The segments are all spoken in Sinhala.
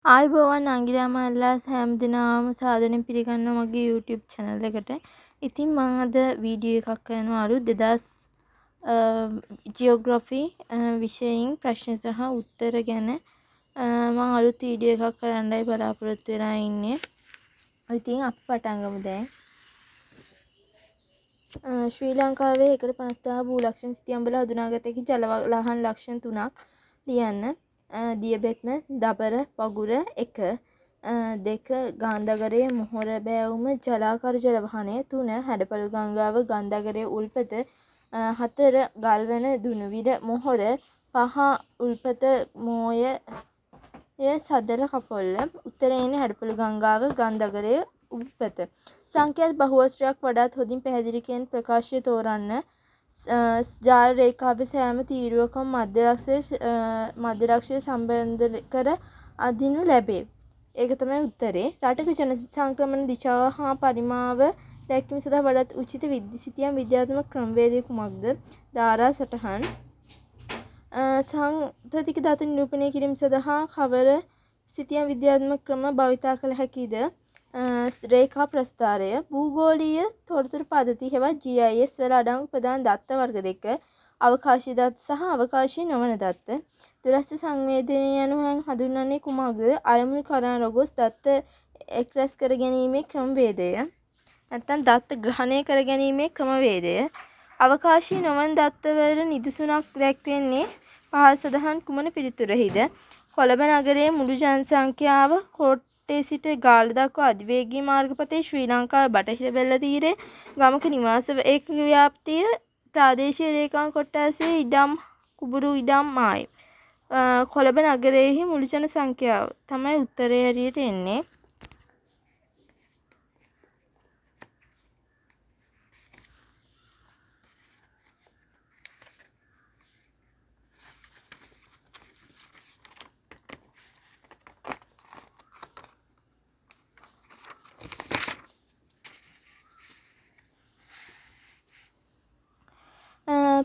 ආයුබෝවන් අංගිරාමල්ලා හැම දිනම සාදරයෙන් පිළිගන්නවා මගේ YouTube channel එකට. ඉතින් මම අද වීඩියෝ එකක් කරනවා අලුත් 2000 ජියෝග්‍රැෆි විෂයෙන් ප්‍රශ්න සහ උත්තර ගැන මම අලුත් වීඩියෝ එකක් කරන්නයි බලාපොරොත්තු වෙලා ඉන්නේ. ඉතින් අපි පටන් ගමු දැන්. ශ්‍රී ලංකාවේ 150,000 භූලක්ෂණ සිතියම්බල හඳුනාගත හැකි ජලවලහන් ලක්ෂණ 3ක් ලියන්න. දියබෙත්ම දබර පගුර 1 2 ගාන්ධාගරේ මොහොර බෑවුම ජලාකාර ජල වහනය 3 හැඩපළු ගංගාව ගන්ධාගරේ උල්පත 4 ගල්වන දුනුවිල මොහොර 5 උල්පත මෝය සදර කපොල්ල උත්තරේන හැඩපළු ගංගාව ගන්ධාගරේ උල්පත සංඛ්‍යාත බහුවස්ත්‍රයක් වඩාත් හොඳින් පැහැදිලි කියන ප්‍රකාශය තෝරන්න. ජාල රේඛාවේ සෑම තීරුවකම මධ්‍යලක්ෂය සම්බන්ධ කර අදිනු ලැබේ. ඒක තමයි උත්තරේ. රටක ජන සංක්‍රමණ දිශාව හා පරිමාව දැක්වීම සඳහා වඩාත් උචිත සිතියම් විද්‍යාත්මක ක්‍රමවේදය කුමක්ද? ධාරා සටහන්. සංතතික දත නිරූපණය කිරීම සඳහා කවර සිතියම් විද්‍යාත්මක ක්‍රම භාවිතා කළ හැකිද? රේඛා ප්‍රස්ථාරය. භූගෝලීය තොරතුරු පද්ධති හෙවත් GIS වල අඩංගු ප්‍රධාන දත්ත වර්ග දෙක අවකාශීය දත්ත සහ අවකාශීය නොවන දත්ත. දුරස්ථ සංවේදනය යනුවෙන් හඳුන්වන්නේ කුමක්ද? අරමුණු කරා නොගොස් දත්ත එක්රැස් කර ගැනීමේ ක්‍රමවේදය. නැත්නම් දත්ත ග්‍රහණය කර ගැනීමේ ක්‍රමවේදය. අවකාශීය නොවන දත්තවල නිදසුනක් දැක්වෙන්නේ පහත සඳහන් කුමන පිළිතුරෙහිද? කොළඹ නගරයේ මුළු ජනසංඛ්‍යාව කොට්ටේ සිට ගාල්ල දක්වා අධිවේගී මාර්ගපතේ ශ්‍රී ලංකාවේ බටහිර වෙල්ල තීරයේ ගමක නිවාස ඒකක ව්‍යාප්තිය ප්‍රාදේශීය රේඛා කොට්ටාසයේ ඉඩම් කුඹුරු ඉඩම් මායි. කොළඹ නගරයේහි මුළු ජන සංඛ්‍යාව තමයි උත්තරය හැටියට එන්නේ.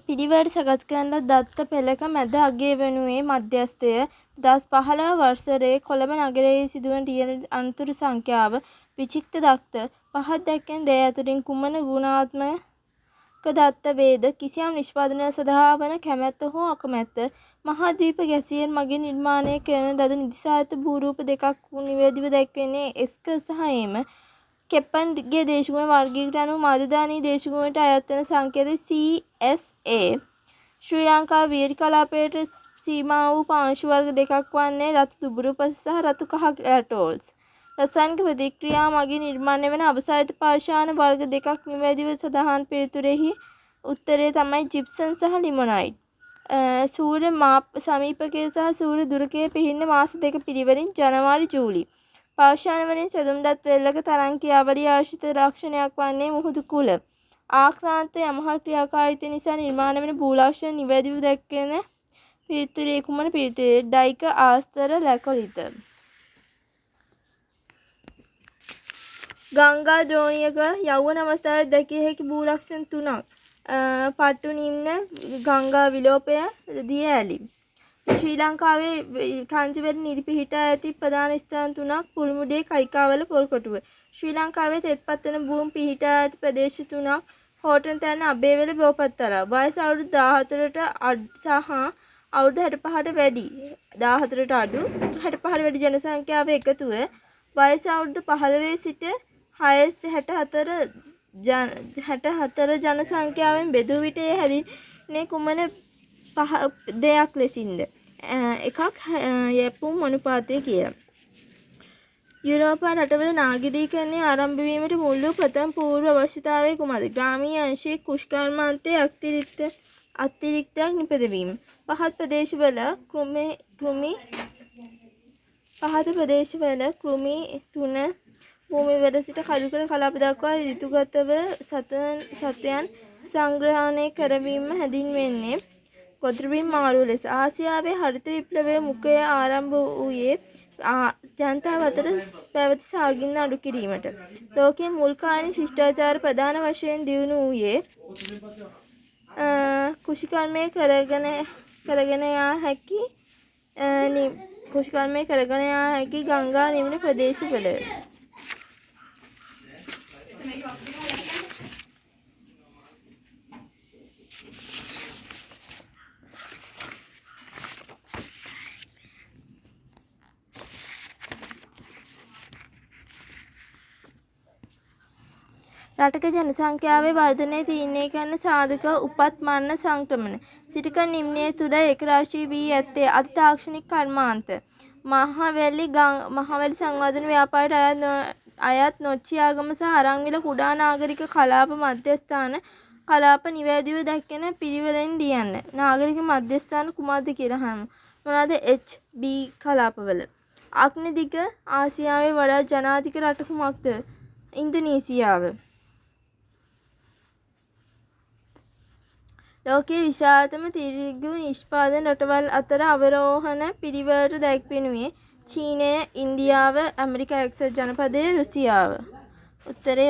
පිළිවෙලට සකස් කරන දත්ත පෙළක මැද අගය වනුයේ මධ්‍යස්ථය 2015 වසරේ කොළඹ නගරයේ සිදුවන රියන අනතුරු සංඛ්‍යාව විචිත්ත දත්ත පහක් දැක්වෙන දේ අතරින් කුමන ගුණාත්මක දත්ත වේද? කිසියම් නිෂ්පාදනයක් සඳහා වන කැමැත්ත හෝ අකමැත්ත. මහාද්වීප ගැසියන් මගින් නිර්මාණය කරන ලද නිදිසායත භූරූප දෙකක් නිවැරදිව දැක්වෙන්නේ එස්ක සහ එම. කෙප්පන්ගේ දේශගුණ වර්ගයකට අනුව මාධ්‍යදානීය දේශගුණයට අයත් වන සංකේත CSA ශ්‍රී ලංකාවේ වියලි කලාපයට සීමා වූ පාංශු වර්ග දෙකක් වන්නේ රතු දුඹුරු පස සහ රතු කහ ඇටෝල්ස්. රසායනික ප්‍රතික්‍රියා මගින් නිර්මාණය වන අවසායිත පාෂාණ වර්ග දෙකක් නිවැරදිව සඳහන් පිළිතුරෙහි උත්තරය තමයි ජිප්සම් සහ ලිමොනයිට්. සූර්ය මාප සමීපකයේ සහ සූර්ය දුරකයේ පිහින්න මාස දෙක පිළිවෙලින් ජනවාරි ජූලි. පාෂාණ වලින් සැදුම්ඩත් වෙල්ලක තරං ක්‍රියාවලිය ආශ්‍රිත ලක්ෂණයක් වන්නේ මුහුදු කුල. ආක්‍රාන්ත යමහා ක්‍රියාකාරීත්වය නිසා නිර්මාණය වන භූලක්ෂණ නිවැරදිව දැක්වෙන පිළිතුරේ කුමන පිළිතුරේ? ඩයික ආස්තර ලැකොලිත. ගංගා දෝණියක යෞවන අවස්ථාවේ දැකිය හැකි භූලක්ෂණ 3ක්. පටු නිම්න ගංගා විලෝපය දිය ඇලි. ශ්‍රී ලංකාවේ කංචවැලි නිරි පිහිටා ඇති ප්‍රධාන ස්ථාන 3ක්. පුල්මුඩේ කයිකාවල පොල්කොටුව. ශ්‍රී ලංකාවේ තෙත්පත් වන භූමි පිහිටා ඇති ප්‍රදේශ 3ක්. හෝටන් තැන්න අබේවල බෝපත්තලා. වයස අවුරුදු 14ට සහ අවුරුදු 65ට වැඩි 14ට අඩු 65ට වැඩි ජන සංඛ්‍යාව එකතුව වයස අවුරුදු 15 සිට 64 ජන සංඛ්‍යාවෙන් බෙදූ විට එය හැදින්නේ කුමන දෙයක් ලෙසින්ද? එකක් යැපුම් අනුපාතය කියලා. යුරෝපා රටවල නාගරිකීකරණය ආරම්භ වීමට මුල් වූ ප්‍රථම පූර්ව අවශ්‍යතාවය කුමක්ද? ග්‍රාමීය අංශයේ කුෂ්කර්මාන්තයේ අතිරික්තයක් නිපදවීම. පහත් ප්‍රදේශවල කෘමි තුන භූමිය වැඩ සිට කළුකර කලාප දක්වා ඍතුගතව සත්වයන් සංග්‍රහණය කරවීම හැඳින්වෙන්නේ ගොදුරුවීම් මාරුව ලෙස. ආසියාවේ හරිත විප්ලවයේ මුඛය ආරම්භ වූයේ ජනතාව අතර පැවති සාගින්න අඩු කිරීමට. ලෝකයේ මුල් කාලීන ශිෂ්ටාචාර ප්‍රධාන වශයෙන් දියුණු වූයේ කෘෂිකර්මය කරගෙන යා හැකි කෘෂිකර්මය කරගෙන යා හැකි ගංගා නිවන ප්‍රදේශවල රටක ජනසංඛ්‍යාවේ වර්ධනය තීරණය කරන සාධක උපත් මරණ සංක්‍රමණ සිටික නිම්නය තුළ ඒකරාශී වී ඇත්තේ අති තාක්ෂණික කර්මාන්ත මහවැලි සංවර්ධන ව්‍යාපාරයට අයත් නොච්චියාගම සහ අරංවිල කුඩා නාගරික කලාප මධ්‍යස්ථාන කලාප නිවැරදිව දැක්කෙන පිළිවෙලින් ලියන්න. නාගරික මධ්‍යස්ථාන කුමක්ද කියලා අහනවා. මොනවාද HB කලාපවල? අග්නිදිග ආසියාවේ වඩා ජනාධික රට කුමක්ද? ඉන්දුනීසියාව. ලෝකයේ විශාලතම ත්‍රිවිධ නිෂ්පාදන රටවල් අතර අවරෝහණ පිළිවෙලට දැක්වෙනුයේ චීනය, ඉන්දියාව, ඇමරිකා එක්සත් ජනපදය, රුසියාව. උත්තරය